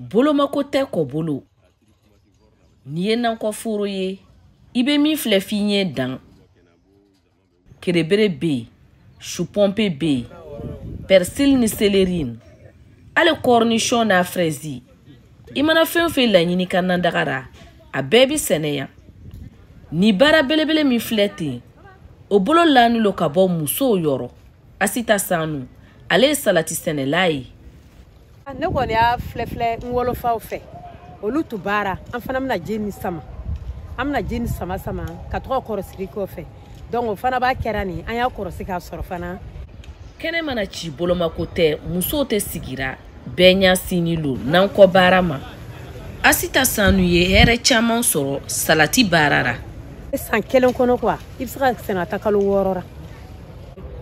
Bolomako tɛ kɔ bolo. N'i ye nankɔ foro ye, I bɛ min filɛ f'i ɲɛ dan. Kerebere bɛ yen, chupɔmpe bɛ yen, persil ni céleri, ale cornichon n'a fraise. I mana fɛn o fɛn laɲini ka nandagara, a bɛɛ bɛ sɛnɛ yan. Ni baara belebele min filɛ ten, o bolo lanilo ka bɔ musow yɔrɔ. Asita Sanu, ale ye salati sɛnɛla ye. Ne kɔni y'a filɛ n wolofaw fɛ. Olu tu baara, an fana bɛna jeni sama. An bɛna jeni sama ka tɔgɔ kɔrɔsigi kɔfɛ. Donc o fana b'a kɛra nin, an y'a kɔrɔsi k'a sɔrɔ fana. Kɛnɛ mana ci bolomako tɛ, musow tɛ sigira, bɛɛ ɲa sini lo nankɔ baara ma. Asita Sanu ye hɛrɛ caman sɔrɔ salati baara ra. San kelen kɔnɔ quoi, I bɛ se ka sɛnɛ ta kalo 6 ra.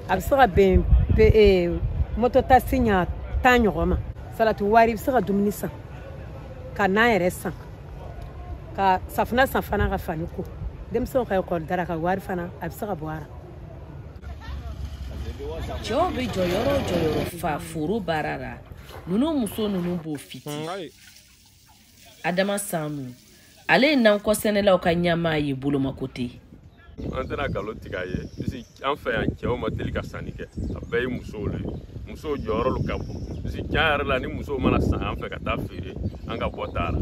A bɛ se ka bɛn mototasi ɲa 10 ɲɔgɔn ma. Salati wari I bɛ se ka dumuni san, ka nan yɛrɛ san, ka safunɛ san fana ka fani ko. Denmisɛnw ka école dara ka wari fana a bɛ se ka bɔ a ra. Cɛw bɛ jɔyɔrɔ fa foro baara ra. Nunu muso nunu b'o fiti. Adama Sanu, ale ye nankɔ sɛnɛlaw ka ɲɛmaa ye bolomako tɛ. An tɛna galon tigɛ a ye, puisque an fɛ yan cɛw ma deli ka sanni kɛ, a bɛɛ ye musow le ye. Musow jɔyɔrɔ ka bon, puisque tiɲɛ yɛrɛ la ni musow mana san an fɛ ka taa feere, an ka bɔ t'a la.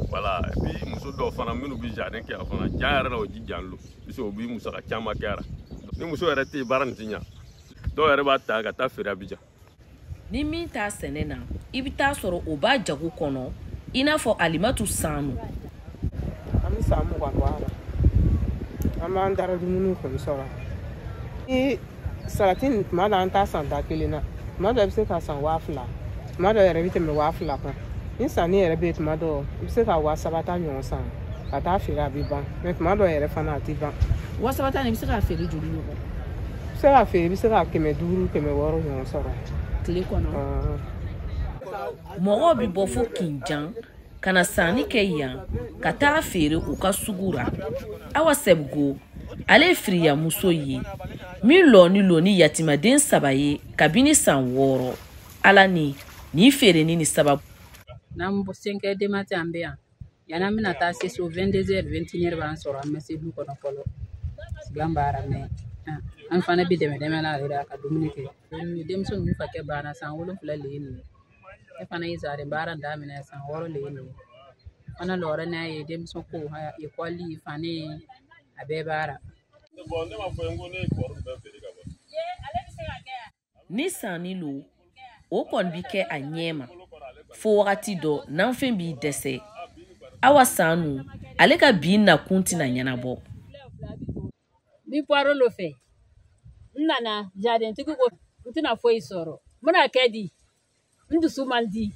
Voilà, et puis muso dɔw fana minnu bɛ jardin kɛ a fana, tiɲɛ yɛrɛ la o jijan lo, puisque o bɛ musaka caman kɛ a la. Ni muso yɛrɛ tɛ yen baara nin tɛ ɲɛ, dɔw yɛrɛ b'a ta ka taa feere Abidjan. Ni min t'a sɛnɛ na, I bɛ taa sɔrɔ o b'a jago kɔnɔ, I n'a fɔ Alimatu Sanu. An bɛ san 20 bɔ a la. An b'an dara dumuni kɔni sɔrɔ. Ni salati nin tuma dɔ an t'a san 1000 na, tuma dɔ I bɛ se ka san 2000, tuma dɔ yɛrɛ bɛ tɛmɛ 2000 kan. Ni sanni yɛrɛ bɛ yen tuma dɔ I bɛ se ka 3000 ta ɲɔgɔn san ka taa feere a bɛ ban, mais tuma dɔ yɛrɛ fana a tɛ ban. 3000 ta nin I bɛ se ka feere joli ɲɔgɔn? I bɛ se ka feere I bɛ se ka 500, 600 ɲɔgɔn sɔrɔ. Tile kɔnɔ. Mɔgɔw bɛ bɔ fo Kinjan ka na sanni kɛ yan ka taa feere u ka sugu ra. Awa Sebugo, ale ye firiya muso ye min lɔni ni yatimaden 3 ye kabini san 6. Ala ni feereni ni sababu. N'an bɔ 5 heures du matin an bɛ yan, yan'an bɛna taa se so 22 heures 21 heures b'an sɔrɔ an bɛ se du kɔnɔ fɔlɔ. Sigan baara mɛ an fana bɛ dɛmɛ la yɛrɛ ka dumuni kɛ. Denmisɛnw ninnu fa kɛ baara san 7 le ye nin ye. Ne fana ye zari baara daminɛ san 6 le ye nin ye. Fana lɔrɛ n'a ye denmisɛn ko école fani a bɛɛ baara. Ni sanni lo, o kɔni bi kɛ a ɲɛma. Fo wagati dɔ nanfɛn b'i dɛsɛ. Awa Sanu, ale ka bi nakun tɛna ɲɛnabɔ. Ni poiro lo fɛ, n nana jardin tigi ko n tɛna foyi sɔrɔ. N bɛna kɛ di? N dusu man di.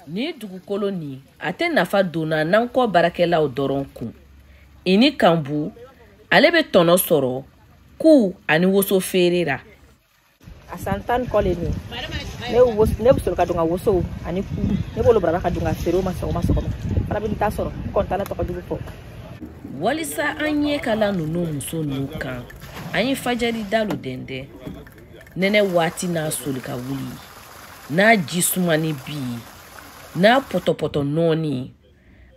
Ni dugukolo ni a tɛ nafa donna nankɔ baarakɛlaw dɔrɔn kun. I ni Kanbu, ale bɛ tɔnɔ sɔrɔ ku ani woso feere ra. A san 10 kɔ le ni ne bɛ sɔrɔ ka don ka woso ani ku ne b'olu bara ka don ka feere o ma sɔgɔma fana bɛ taa sɔrɔ kɔntana tɔgɔ jugu fɔ. Walisa an ɲɛ kala ninnu muso ninnu kan, an ye fajari dalo dɛndɛ. Nɛnɛ waati n'a soli ka wuli, n'a ji sumani bi, n'a pɔtɔpɔtɔ nɔɔni,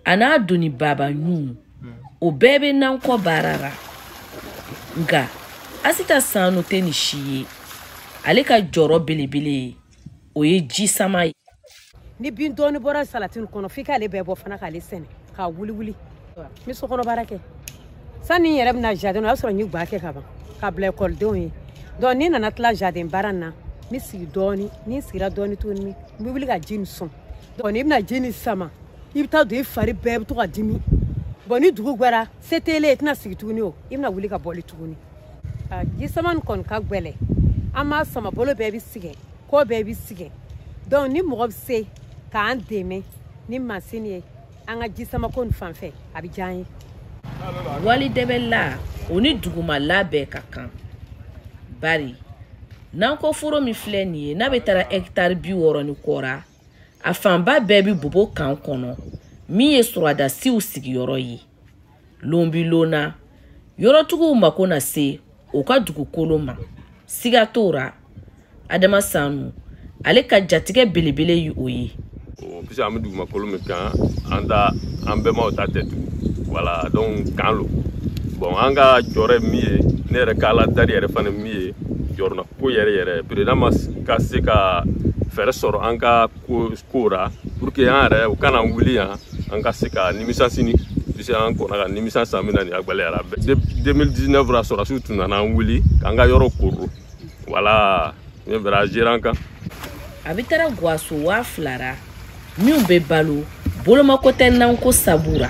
a n'a doni baba ɲu, o bɛɛ bɛ nankɔ baara ra. Nka Asita Sanu tɛ ni si ye, ale ka jɔrɔ belebele o ye ji sama ye. Ni bin dɔɔni bɔra salati kɔnɔ f'i k'ale bɛɛ bɔ fana k'ale sɛnɛ k'a wuli. Ni sokɔnɔ baara kɛ. Sani yɛrɛ bɛna jardin o y'a sɔrɔ n ye gwa kɛ ka ban ka bila ekɔlidenw ye. Donc ni nana tila jardin baara na, ni sigi dɔɔni, ni sigira dɔɔni tuguni, n bɛ wuli ka ji nin sɔn. Donc ni bɛna ji nin sama, I bɛ taa don I fari bɛɛ bɛ to ka dimi. Bon ni dugu gwɛra, se tɛ I tɛna sigi tuguni o, I bɛna wuli ka bɔli tuguni. Ji sama nin kɔni ka gwɛlɛ. An m'a sama bolo bɛɛ bɛ sigɛ, kɔ bɛɛ bɛ sigɛ. Donc ni mɔgɔ bɛ se k'an dɛmɛ ni masini ye, an ka ji sama ko nin fan fɛ, a bɛ diya an ye. Wali dɛbɛla o ni dugumala bɛɛ ka kan. Bari, nankɔ foro min filɛ nin ye, n'a bɛ taara hectare 60 ni kɔra, a fanba bɛɛ bɛ bobo kan kɔnɔ, min ye suradasiw sigiyɔrɔ ye. Lombilona, yɔrɔtigiw mako na se o ka dugukolo ma. siga t'o ra Adama Sanu ale ka jatigɛ belebele yi o ye puisque an bɛ dugumakolo min kan an bɛmaw ta tɛ voilà donc kan lo bon an ka jɔrɔ min ye ne yɛrɛ ka ala dari yɛrɛ fana min ye jɔrɔna ko yɛrɛ président ma ka se ka fɛɛrɛ sɔrɔ an ka ko ra pour que an yɛrɛ u kana wuli yan an ka se ka nimisa sini puisque an kɔnna ka nimisa san min na nin agbalɛra 2019 ra sɔrɔsiw tun nana an wuli k'an ka yɔrɔ koro voilà ne bɛra agir an kan a bɛ taara Gwaso 2000 ra min bɛ balo bolomako tɛ nan ko sabura